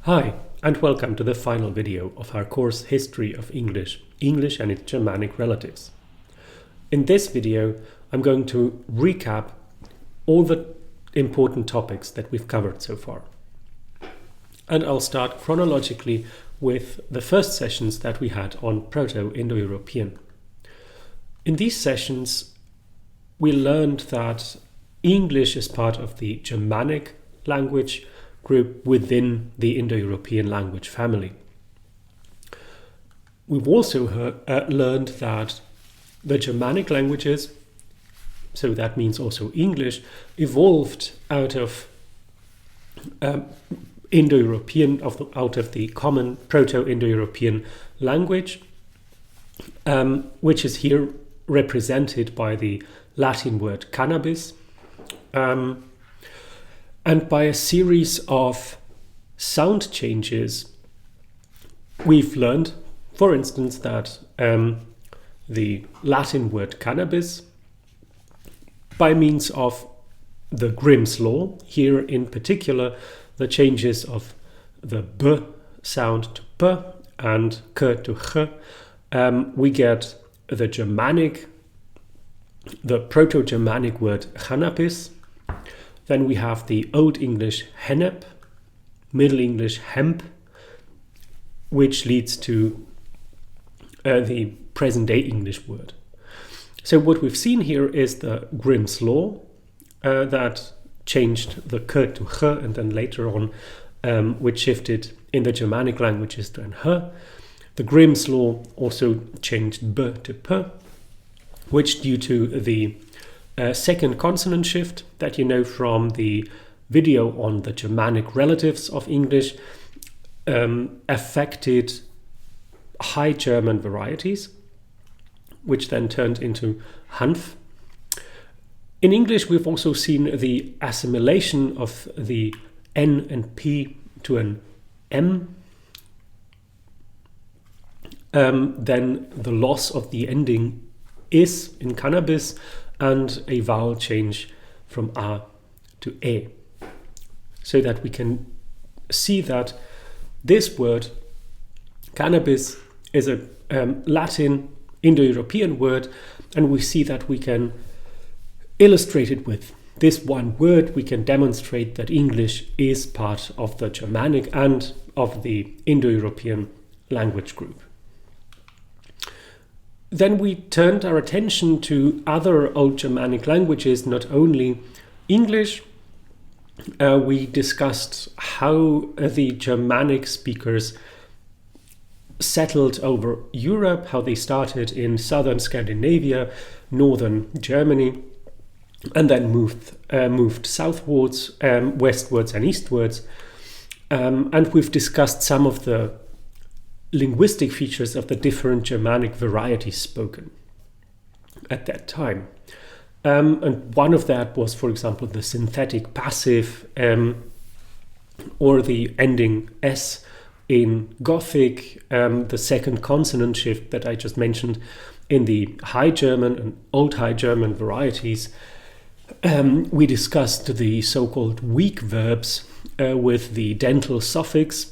Hi, and welcome to the final video of our course History of English, English and its Germanic relatives. In this video, I'm going to recap all the important topics that we've covered so far. And I'll start chronologically with the first sessions that we had on Proto IndoEuropean. In these sessions, we learned that English is part of the Germanic language group within the Indo-European language family. We've also learned that the Germanic languages, so that means also English, evolved out of Indo-European, out of the common Proto-Indo-European language, which is here represented by the Latin word cannabis, and by a series of sound changes. We've learned, for instance, that the Latin word cannabis, by means of the Grimm's law, here in particular, the changes of the b sound to p and k to ch, we get the Germanic, the Proto-Germanic word cannabis. Then we have the Old English hennep, Middle English hemp, which leads to the present-day English word. So what we've seen here is the Grimm's law that changed the k to ch, and then later on, which shifted in the Germanic languages to an h. The Grimm's law also changed b to p, which due to the second consonant shift that you know from the video on the Germanic relatives of English, affected High German varieties, which then turned into Hanf. In English, we've also seen the assimilation of the N and P to an M, then the loss of the ending is in cannabis, and a vowel change from A to E. So that we can see that this word, cannabis, is a Latin Indo-European word, and we see that we can illustrate it with this one word. We can demonstrate that English is part of the Germanic and of the Indo-European language group. Then we turned our attention to other Old Germanic languages, not only English. We discussed how the Germanic speakers settled over Europe, how they started in southern Scandinavia, northern Germany, and then moved southwards, westwards and eastwards. And we've discussed some of the linguistic features of the different Germanic varieties spoken at that time. And one of that was, for example, the synthetic passive, or the ending S in Gothic, the second consonant shift that I just mentioned in the High German and Old High German varieties. We discussed the so-called weak verbs with the dental suffix.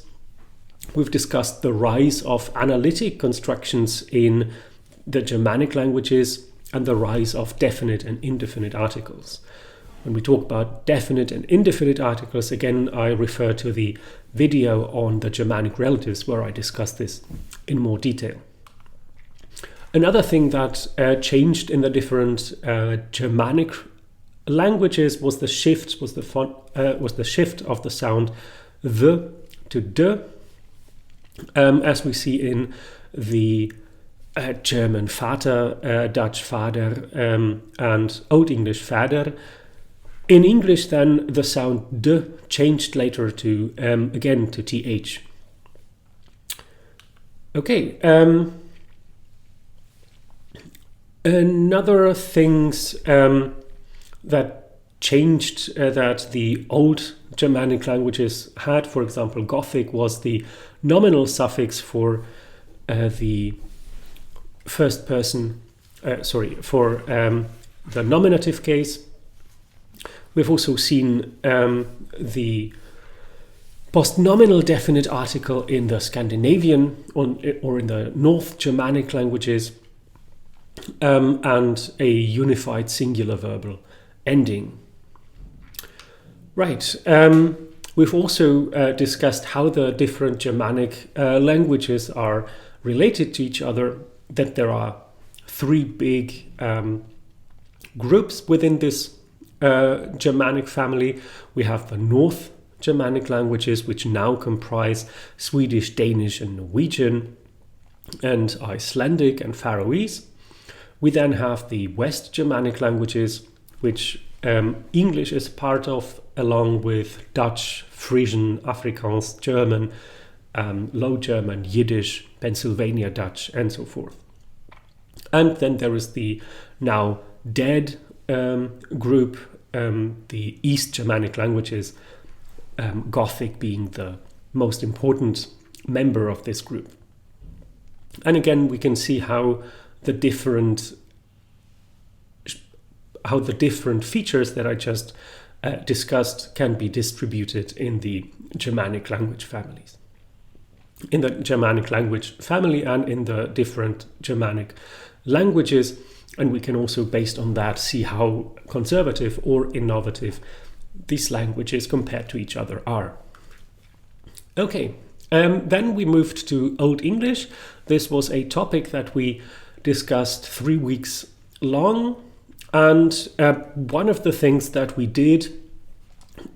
We've discussed the rise of analytic constructions in the Germanic languages and the rise of definite and indefinite articles. When we talk about definite and indefinite articles, again, I refer to the video on the Germanic relatives where I discuss this in more detail. Another thing that changed in the different Germanic languages was the shift of the sound the to d. As we see in the German Vater, Dutch Vater, and Old English Vader. In English, then, the sound d changed later to, again, to th. Okay. Another things that changed that the old Germanic languages had, for example, Gothic, was the nominal suffix for the first person, for the nominative case. We've also seen the postnominal definite article in the Scandinavian or in the North Germanic languages, and a unified singular verbal ending. Right. We've also discussed how the different Germanic languages are related to each other, that there are three big groups within this Germanic family. We have the North Germanic languages, which now comprise Swedish, Danish, and Norwegian, and Icelandic and Faroese. We then have the West Germanic languages, which English is part of, along with Dutch, Frisian, Afrikaans, German, Low German, Yiddish, Pennsylvania Dutch, and so forth. And then there is the now dead group, the East Germanic languages, Gothic being the most important member of this group. And again, we can see how the different features that I just discussed can be distributed in the Germanic language families. In the Germanic language family and in the different Germanic languages. And we can also, based on that, see how conservative or innovative these languages compared to each other are. Okay, then we moved to Old English. This was a topic that we discussed 3 weeks long. And one of the things that we did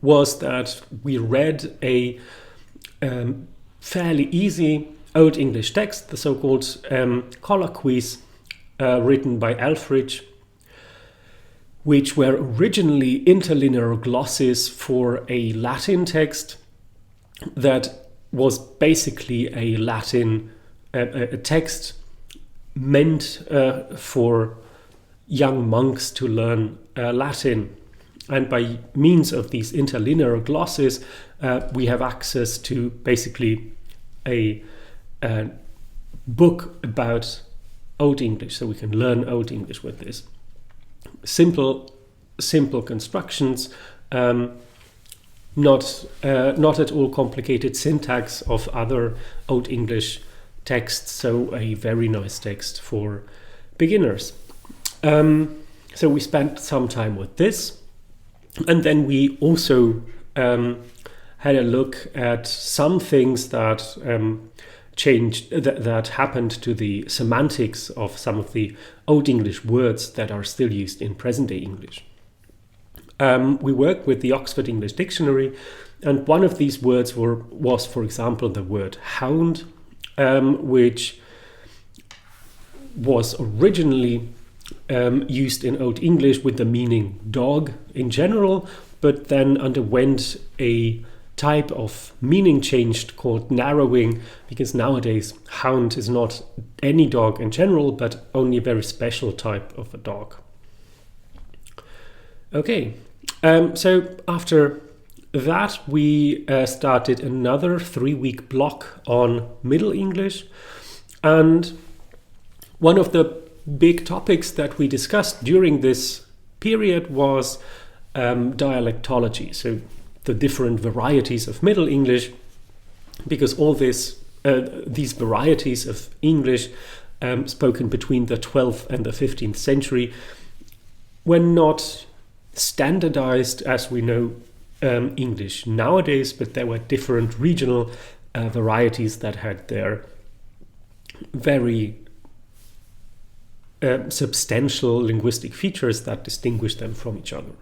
was that we read a fairly easy Old English text, the so-called colloquies written by Elfrich, which were originally interlinear glosses for a Latin text that was basically a Latin a text meant for young monks to learn Latin. And by means of these interlinear glosses, we have access to basically a book about Old English, so we can learn Old English with this. Simple constructions, not at all complicated syntax of other Old English texts, so a very nice text for beginners. So we spent some time with this, and then we also had a look at some things that changed, that happened to the semantics of some of the Old English words that are still used in present-day English. We worked with the Oxford English Dictionary, and one of these words was, for example, the word hound, which was originally used in Old English with the meaning dog in general, but then underwent a type of meaning change called narrowing, because nowadays hound is not any dog in general, but only a very special type of a dog. Okay, so after that we started another 3-week block on Middle English, and one of the big topics that we discussed during this period was dialectology, so the different varieties of Middle English, because all these varieties of English spoken between the 12th and the 15th century were not standardized as we know English nowadays, but there were different regional varieties that had their very substantial linguistic features that distinguish them from each other.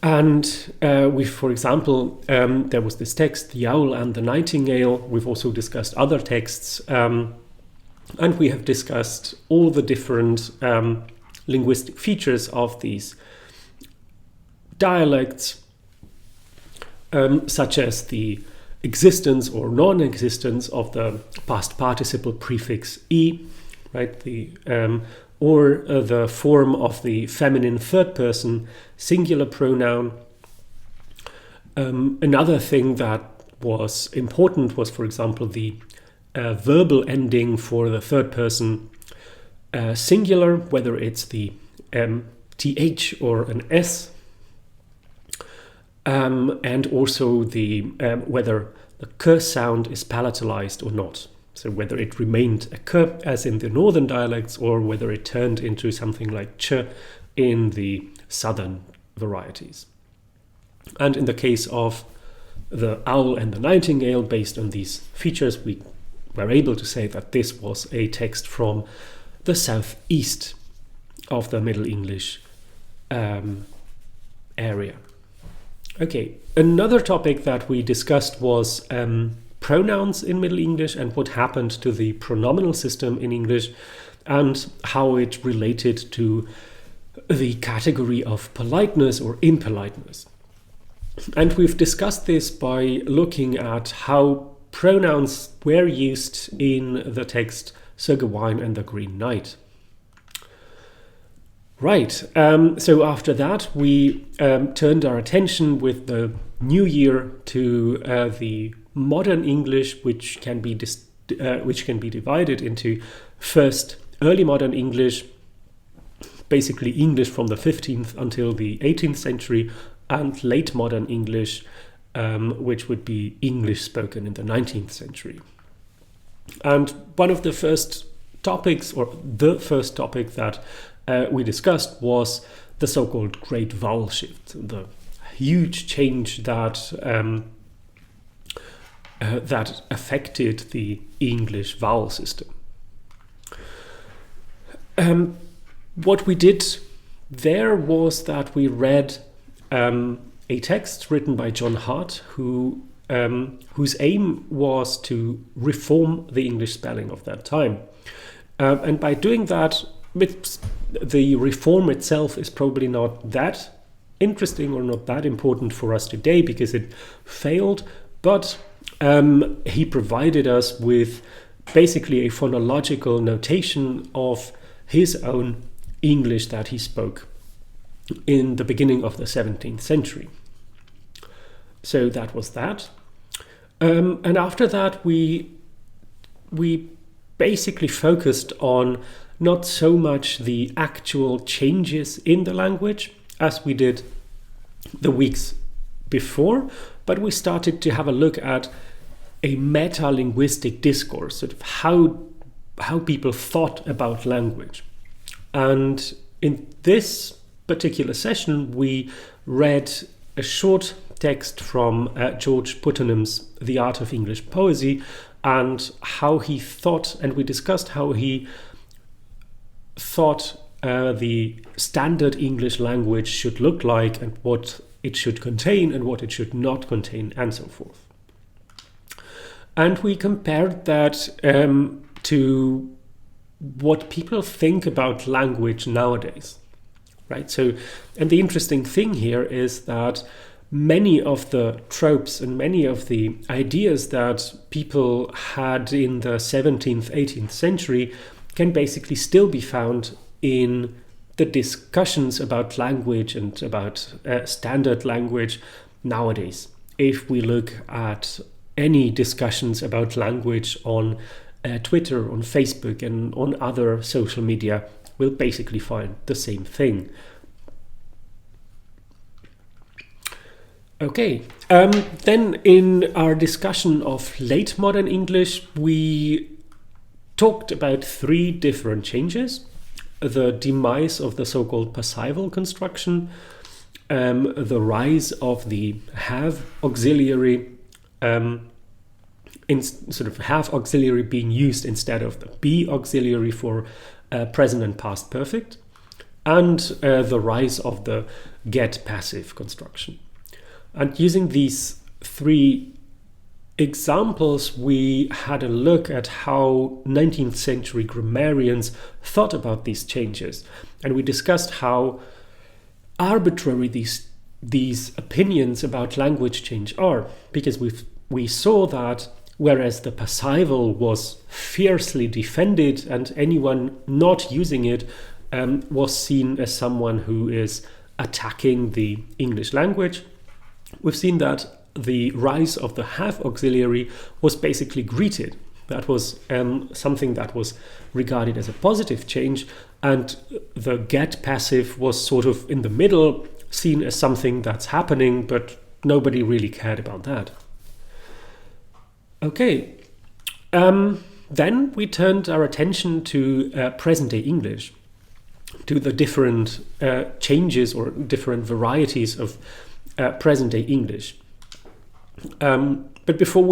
And for example, there was this text, The Owl and the Nightingale. We've also discussed other texts, and we have discussed all the different linguistic features of these dialects, such as the existence or non-existence of the past participle prefix e, right? Or the form of the feminine third person singular pronoun. Another thing that was important was, for example, the verbal ending for the third person singular, whether it's the th or an s. and also the whether the k sound is palatalized or not. So whether it remained a k as in the northern dialects, or whether it turned into something like ch in the southern varieties. And in the case of the owl and the nightingale, based on these features, we were able to say that this was a text from the southeast of the Middle English area. Okay, another topic that we discussed was pronouns in Middle English and what happened to the pronominal system in English and how it related to the category of politeness or impoliteness. And we've discussed this by looking at how pronouns were used in the text Sir Gawain and the Green Knight. Right, so after that we turned our attention with the new year to the modern English, which can be divided into first early modern English, basically English from the 15th until the 18th century, and late modern English, which would be English spoken in the 19th century. And one of the first topics, or the first topic that we discussed, was the so-called Great Vowel Shift, the huge change that that affected the English vowel system. What we did there was that we read a text written by John Hart, whose aim was to reform the English spelling of that time. And by doing that, the reform itself is probably not that interesting or not that important for us today because it failed, but he provided us with basically a phonological notation of his own English that he spoke in the beginning of the 17th century. So that was that. And after that, we basically focused on not so much the actual changes in the language as we did the weeks before, but we started to have a look at a meta-linguistic discourse, sort of how people thought about language. And in this particular session, we read a short text from George Puttenham's The Art of English Poesy, and how he thought, and we discussed how he thought the standard English language should look like, and what it should contain and what it should not contain, and so forth. And we compared that to what people think about language nowadays, right? So, and the interesting thing here is that many of the tropes and many of the ideas that people had in the 17th, 18th century can basically still be found in the discussions about language and about standard language nowadays. If we look at any discussions about language on Twitter, on Facebook, and on other social media, we'll basically find the same thing. Okay, then in our discussion of late modern English, we talked about three different changes: the demise of the so-called passival construction, the rise of the have auxiliary, in sort of have auxiliary being used instead of the be auxiliary for present and past perfect, and the rise of the get passive construction. And using these three examples, we had a look at how 19th century grammarians thought about these changes. And we discussed how arbitrary these opinions about language change are, because we saw that whereas the passival was fiercely defended and anyone not using it was seen as someone who is attacking the English language, we've seen that the rise of the have auxiliary was basically greeted. That was something that was regarded as a positive change, and the get passive was sort of in the middle, seen as something that's happening but nobody really cared about that. Okay, then we turned our attention to present-day English, to the different changes or different varieties of present-day English. But before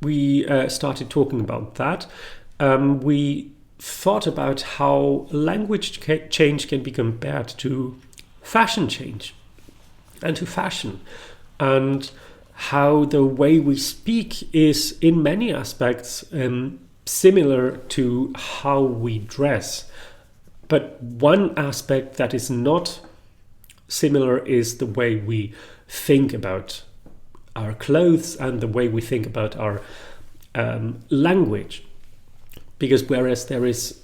we started talking about that, we thought about how language change can be compared to fashion change and to fashion, and how the way we speak is in many aspects similar to how we dress. But one aspect that is not similar is the way we think about our clothes and the way we think about our language. Because whereas there is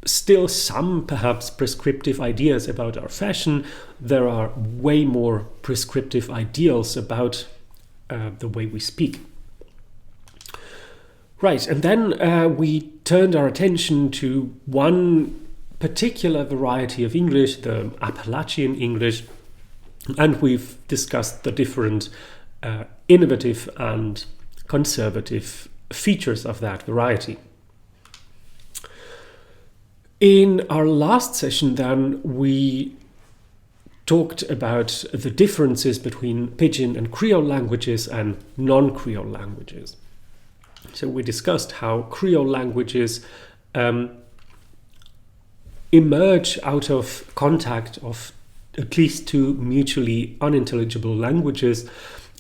still some perhaps prescriptive ideas about our fashion, there are way more prescriptive ideals about the way we speak. Right, and then we turned our attention to one particular variety of English, the Appalachian English, and we've discussed the different innovative and conservative features of that variety. In our last session then, we talked about the differences between Pidgin and Creole languages and non-Creole languages. So we discussed how Creole languages emerge out of contact of at least two mutually unintelligible languages,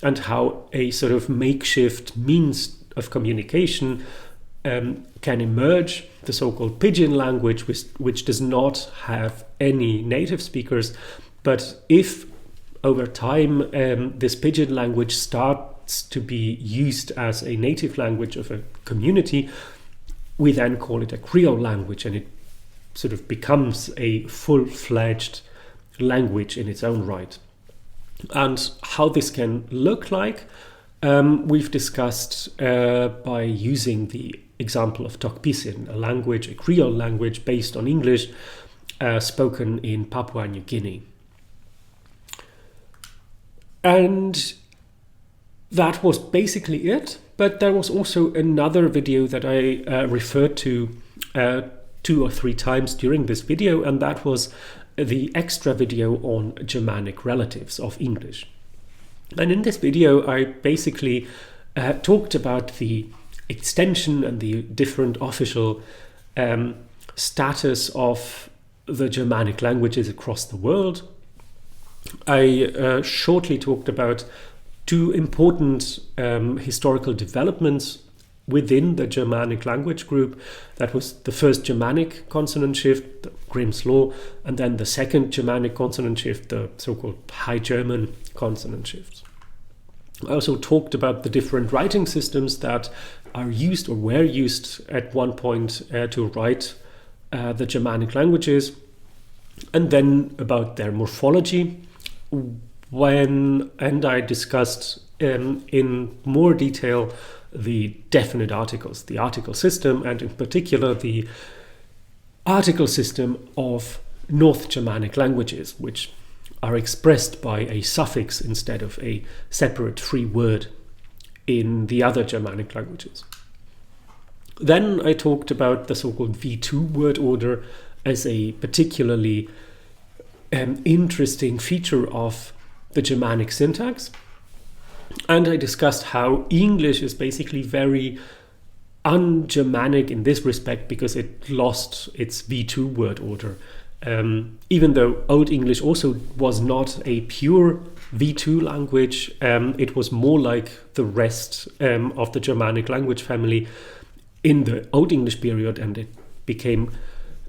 and how a sort of makeshift means of communication can emerge, the so-called Pidgin language, which does not have any native speakers. But if over time this Pidgin language starts to be used as a native language of a community, we then call it a Creole language, and it sort of becomes a full-fledged language in its own right. And how this can look like, we've discussed by using the example of Tok-Pisin, a language, a Creole language based on English, spoken in Papua New Guinea. And that was basically it, but there was also another video that I referred to 2 or 3 times during this video, and that was the extra video on Germanic relatives of English. And in this video, I basically talked about the extension and the different official status of the Germanic languages across the world. I shortly talked about 2 important historical developments within the Germanic language group. That was the first Germanic consonant shift, Grimm's Law, and then the second Germanic consonant shift, the so-called High German consonant shifts. I also talked about the different writing systems that are used or were used at one point to write the Germanic languages, and then about their morphology, and I discussed in more detail the definite articles, the article system, and in particular the article system of North Germanic languages, which are expressed by a suffix instead of a separate free word in the other Germanic languages. Then I talked about the so-called V2 word order as a particularly interesting feature of the Germanic syntax. And I discussed how English is basically very un-Germanic in this respect because it lost its V2 word order. Even though Old English also was not a pure V2 language, it was more like the rest of the Germanic language family in the Old English period, and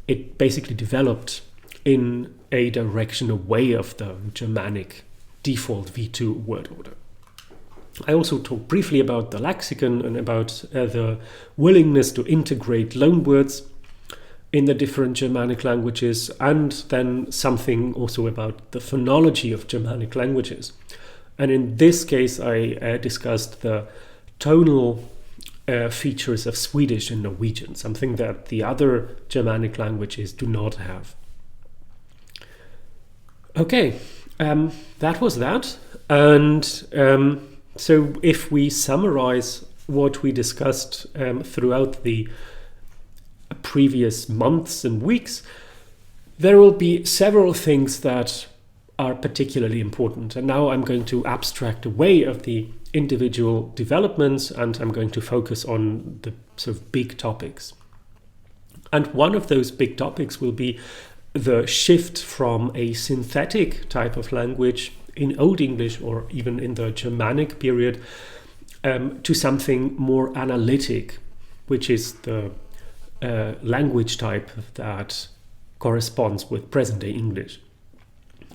it basically developed in a direction away of the Germanic default V2 word order. I also talked briefly about the lexicon and about the willingness to integrate loanwords in the different Germanic languages, and then something also about the phonology of Germanic languages. And in this case, I discussed the tonal features of Swedish and Norwegian, something that the other Germanic languages do not have. Okay, that was that. And so if we summarize what we discussed throughout the previous months and weeks, there will be several things that are particularly important. And now I'm going to abstract away of the individual developments, and I'm going to focus on the sort of big topics. And one of those big topics will be the shift from a synthetic type of language in Old English, or even in the Germanic period, to something more analytic, which is the language type that corresponds with present-day English.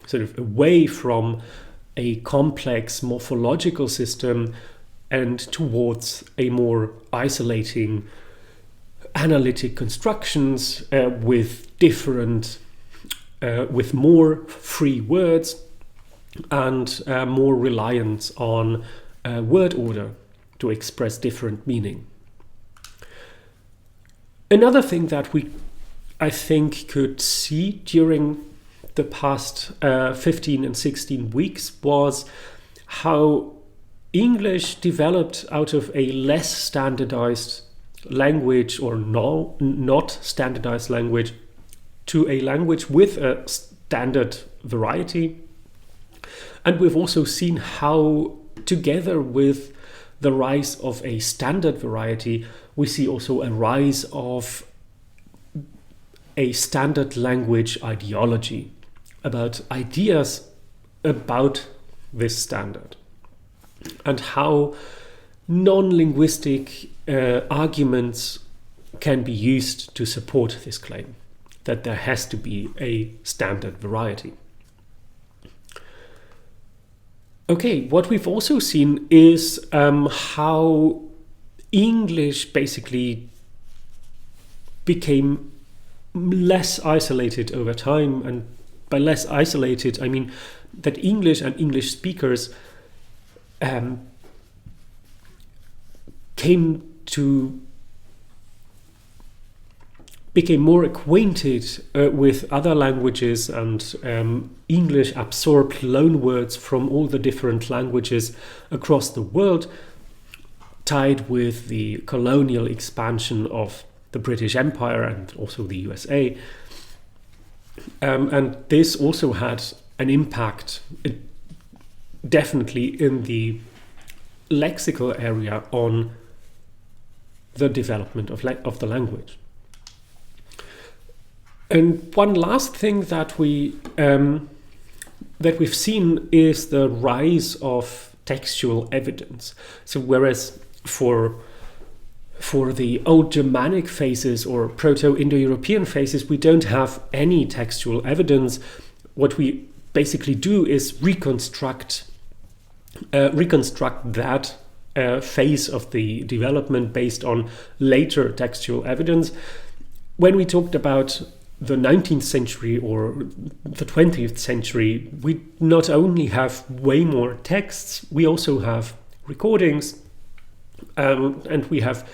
Sort of away from a complex morphological system and towards a more isolating analytic constructions with more free words and more reliance on word order to express different meaning. Another thing that I think could see during the past 15 and 16 weeks was how English developed out of a less standardized language, or not standardized language, to a language with a standard variety. And we've also seen how, together with the rise of a standard variety, we see also a rise of a standard language ideology, about ideas about this standard, and how non-linguistic arguments can be used to support this claim that there has to be a standard variety. Okay, what we've also seen is how English basically became less isolated over time. And by less isolated, I mean that English and English speakers became more acquainted with other languages, and English absorbed loanwords from all the different languages across the world, tied with the colonial expansion of the British Empire and also the USA. And this also had an impact, definitely in the lexical area, on the development of the language. And one last thing that we've seen is the rise of textual evidence. So whereas for the Old Germanic phases or Proto IndoEuropean phases, we don't have any textual evidence. What we basically do is reconstruct that phase of the development based on later textual evidence. When we talked about the 19th century or the 20th century, we not only have way more texts, we also have recordings, and we have.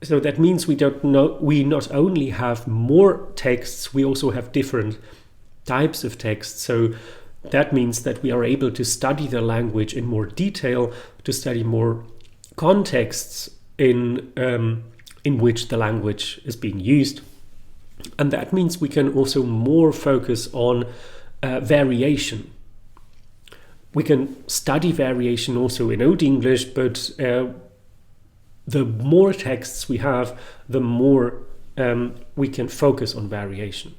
So that means we not only have more texts, we also have different types of texts. So that means that we are able to study the language in more detail, to study more contexts in which the language is being used. And that means we can also more focus on variation. We can study variation also in Old English, but the more texts we have, the more we can focus on variation.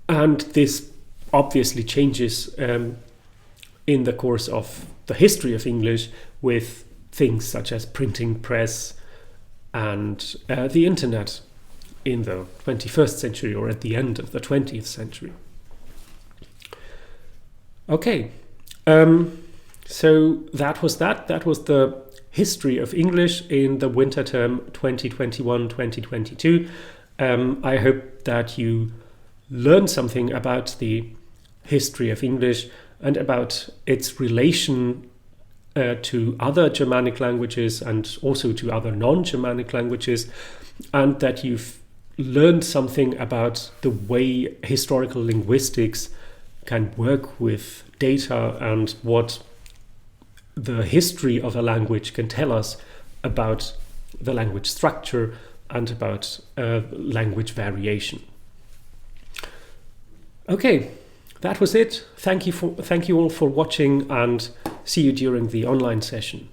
And this obviously changes in the course of the history of English, with things such as printing press and the internet in the 21st century, or at the end of the 20th century. Okay, so that was the history of English in the winter term 2021-2022. I hope that you learned something about the history of English and about its relation to other Germanic languages and also to other non-Germanic languages, and that you've learned something about the way historical linguistics can work with data and what the history of a language can tell us about the language structure and about language variation. Okay, that was it. Thank you all for watching, and see you during the online session.